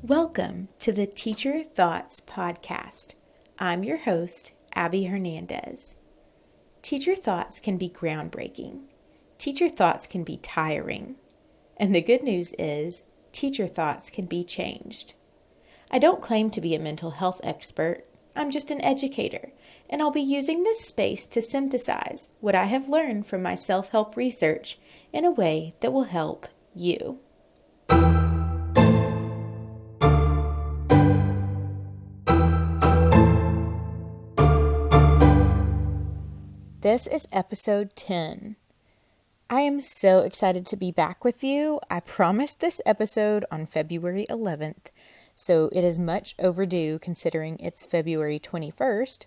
Welcome to the Teacher Thoughts Podcast. I'm your host, Abby Hernandez. Teacher thoughts can be groundbreaking. Teacher thoughts can be tiring. And the good news is, teacher thoughts can be changed. I don't claim to be a mental health expert. I'm just an educator, and I'll be using this space to synthesize what I have learned from my self-help research in a way that will help you. This is episode 10. I am so excited to be back with you. I promised this episode on February 11th, so it is much overdue considering it's February 21st.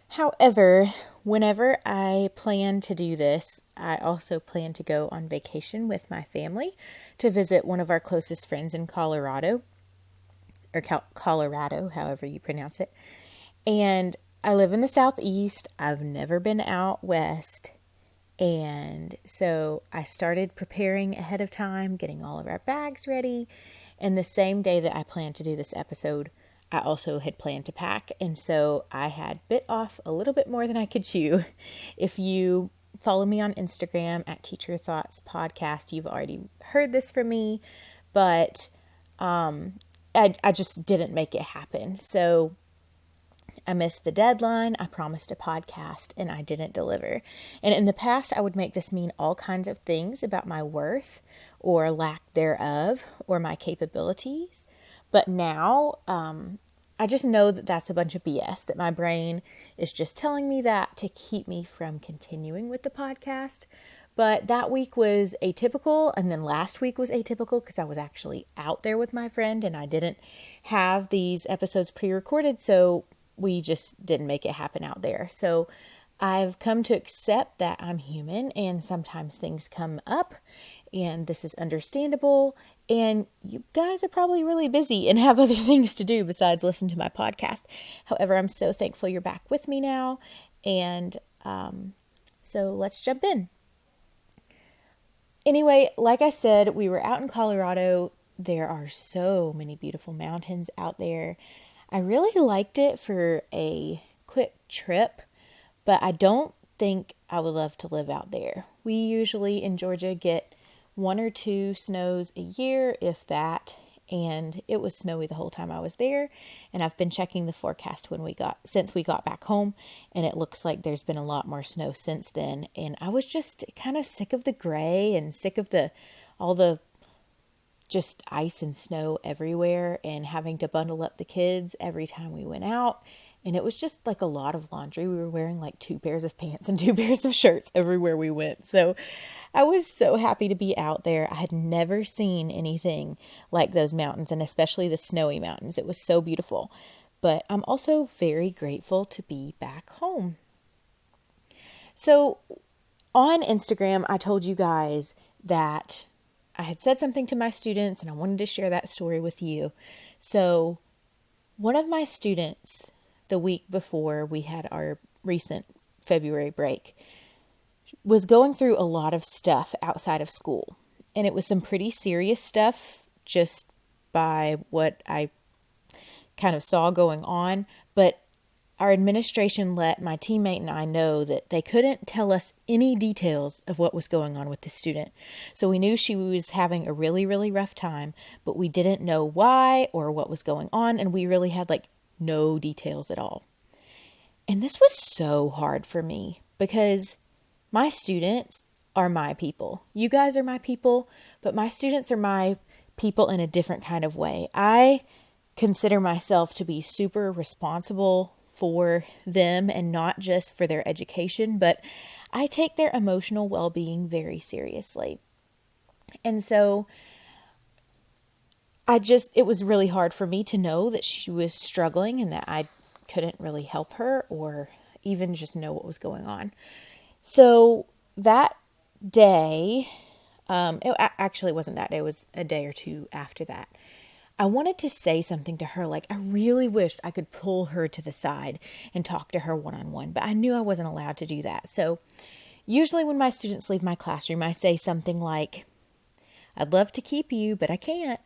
However, whenever I plan to do this, I also plan to go on vacation with my family to visit one of our closest friends in Colorado, or Colorado, however you pronounce it. And I live in the Southeast. I've never been out west. And so I started preparing ahead of time, getting all of our bags ready. And the same day that I planned to do this episode, I also had planned to pack. And so I had bit off a little bit more than I could chew. If you follow me on Instagram at Teacher Thoughts Podcast, you've already heard this from me. But I just didn't make it happen. So I missed the deadline, I promised a podcast, and I didn't deliver. And in the past, I would make this mean all kinds of things about my worth or lack thereof or my capabilities. But now, I just know that that's a bunch of BS, that my brain is just telling me that to keep me from continuing with the podcast. But that week was atypical, and then last week was atypical because I was actually out there with my friend and I didn't have these episodes pre-recorded, so we just didn't make it happen out there. So I've come to accept that I'm human and sometimes things come up and this is understandable. And you guys are probably really busy and have other things to do besides listen to my podcast. However, I'm so thankful you're back with me now. And so let's jump in. Anyway, like I said, we were out in Colorado. There are so many beautiful mountains out there. I really liked it for a quick trip, but I don't think I would love to live out there. We usually in Georgia get 1 or 2 snows a year, if that, and it was snowy the whole time I was there. And I've been checking the forecast since we got back home, and it looks like there's been a lot more snow since then. And I was just kind of sick of the gray and sick of all the just ice and snow everywhere and having to bundle up the kids every time we went out. And it was just like a lot of laundry. We were wearing like 2 pairs of pants and 2 pairs of shirts everywhere we went. So I was so happy to be out there. I had never seen anything like those mountains, and especially the snowy mountains. It was so beautiful. But I'm also very grateful to be back home. So on Instagram, I told you guys that I had said something to my students and I wanted to share that story with you. So one of my students, the week before we had our recent February break, was going through a lot of stuff outside of school. And it was some pretty serious stuff just by what I kind of saw going on. But our administration let my teammate and I know that they couldn't tell us any details of what was going on with the student. So we knew she was having a really, really rough time, but we didn't know why or what was going on. And we really had no details at all. And this was so hard for me because my students are my people. You guys are my people, but my students are my people in a different kind of way. I consider myself to be super responsible for them and not just for their education, but I take their emotional well-being very seriously. And so it was really hard for me to know that she was struggling and that I couldn't really help her or even just know what was going on. So that day, it actually wasn't that day, it was a day or 2 after that. I wanted to say something to her, I really wished I could pull her to the side and talk to her one-on-one, but I knew I wasn't allowed to do that. So usually when my students leave my classroom, I say something like, I'd love to keep you, but I can't.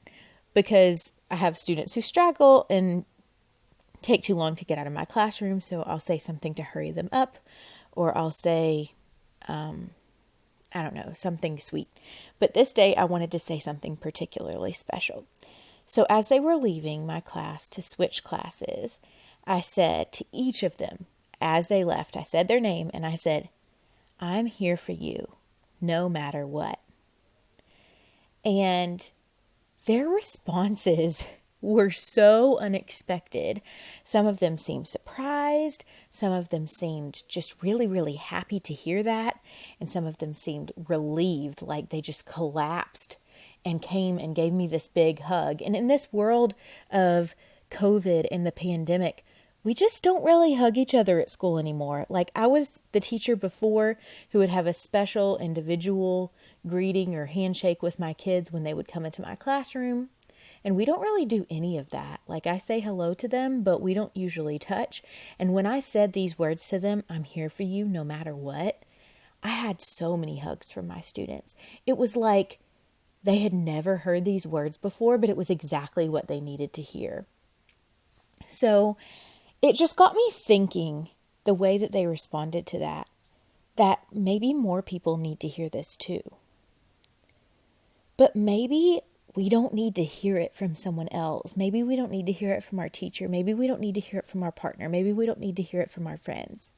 because I have students who struggle and take too long to get out of my classroom. So I'll say something to hurry them up, or I'll say, I don't know, something sweet. But this day I wanted to say something particularly special. So as they were leaving my class to switch classes, I said to each of them, as they left, I said their name and I said, I'm here for you, no matter what. And their responses were so unexpected. Some of them seemed surprised. Some of them seemed just really, really happy to hear that. And some of them seemed relieved, like they just collapsed and came and gave me this big hug. And in this world of COVID and the pandemic, we just don't really hug each other at school anymore. Like, I was the teacher before who would have a special individual greeting or handshake with my kids when they would come into my classroom. And we don't really do any of that. Like, I say hello to them, but we don't usually touch. And when I said these words to them, I'm here for you no matter what, I had so many hugs from my students. It was like they had never heard these words before, but it was exactly what they needed to hear. So it just got me thinking, the way that they responded to that maybe more people need to hear this too. But maybe we don't need to hear it from someone else. Maybe we don't need to hear it from our teacher. Maybe we don't need to hear it from our partner. Maybe we don't need to hear it from our friends.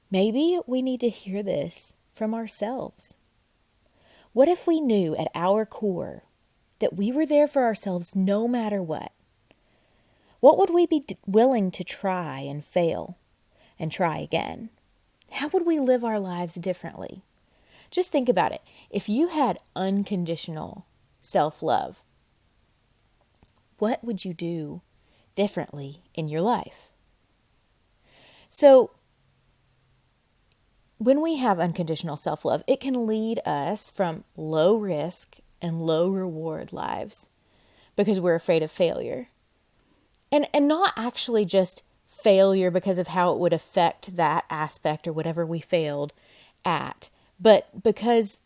Maybe we need to hear this from ourselves. What if we knew at our core that we were there for ourselves no matter what? What would we be willing to try and fail and try again? How would we live our lives differently? Just think about it. If you had unconditional self-love, what would you do differently in your life? So when we have unconditional self-love, it can lead us from low risk and low reward lives because we're afraid of failure. And not actually just failure because of how it would affect that aspect or whatever we failed at, but because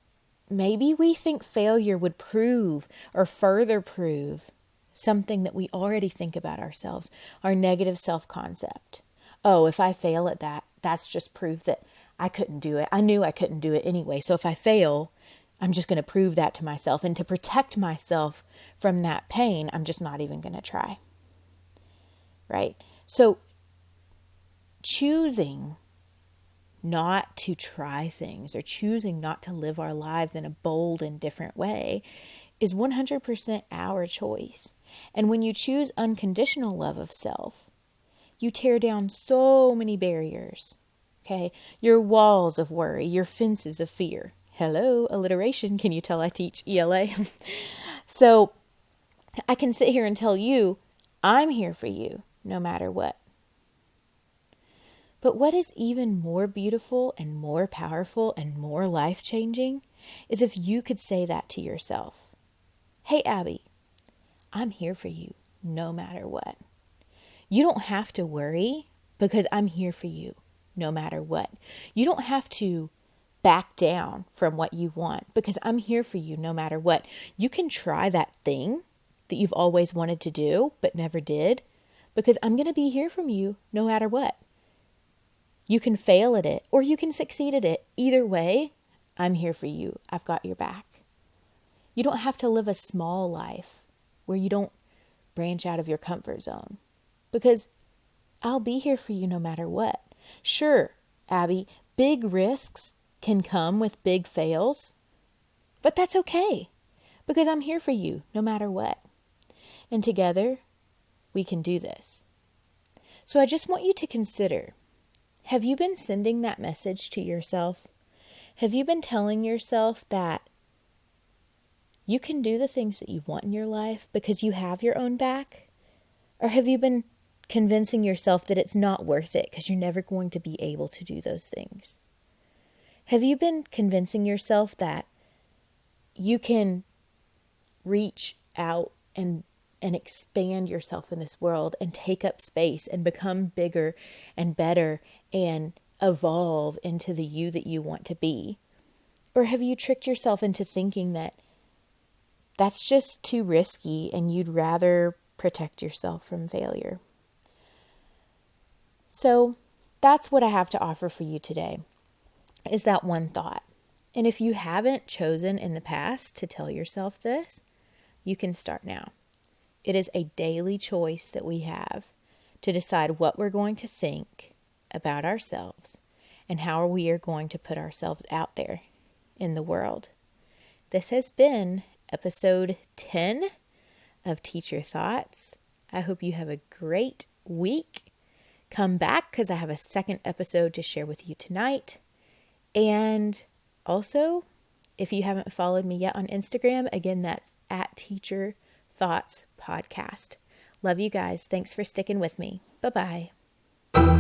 maybe we think failure would prove or further prove something that we already think about ourselves, our negative self-concept. Oh, if I fail at that, that's just proof that I couldn't do it. I knew I couldn't do it anyway. So if I fail, I'm just going to prove that to myself. And to protect myself from that pain, I'm just not even going to try. Right? So choosing not to try things or choosing not to live our lives in a bold and different way is 100% our choice. And when you choose unconditional love of self, you tear down so many barriers, okay? Your walls of worry, your fences of fear. Hello, alliteration. Can you tell I teach ELA? So I can sit here and tell you, I'm here for you no matter what. But what is even more beautiful and more powerful and more life-changing is if you could say that to yourself. Hey, Abby, I'm here for you no matter what. You don't have to worry because I'm here for you no matter what. You don't have to back down from what you want because I'm here for you no matter what. You can try that thing that you've always wanted to do but never did because I'm going to be here from you no matter what. You can fail at it or you can succeed at it. Either way, I'm here for you. I've got your back. You don't have to live a small life where you don't branch out of your comfort zone because I'll be here for you no matter what. Sure, Abby, big risks can come with big fails, but that's okay because I'm here for you no matter what. And together, we can do this. So I just want you to consider, have you been sending that message to yourself? Have you been telling yourself that you can do the things that you want in your life because you have your own back? Or have you been convincing yourself that it's not worth it because you're never going to be able to do those things? Have you been convincing yourself that you can reach out and expand yourself in this world and take up space and become bigger and better and evolve into the you that you want to be? Or have you tricked yourself into thinking that that's just too risky, and you'd rather protect yourself from failure. So that's what I have to offer for you today, is that one thought. And if you haven't chosen in the past to tell yourself this, you can start now. It is a daily choice that we have to decide what we're going to think about ourselves and how we are going to put ourselves out there in the world. This has been episode 10 of Teacher Thoughts. I hope you have a great week. Come back because I have a second episode to share with you tonight. And also, if you haven't followed me yet on Instagram, again, that's at Teacher Thoughts Podcast. Love you guys. Thanks for sticking with me. Bye-bye.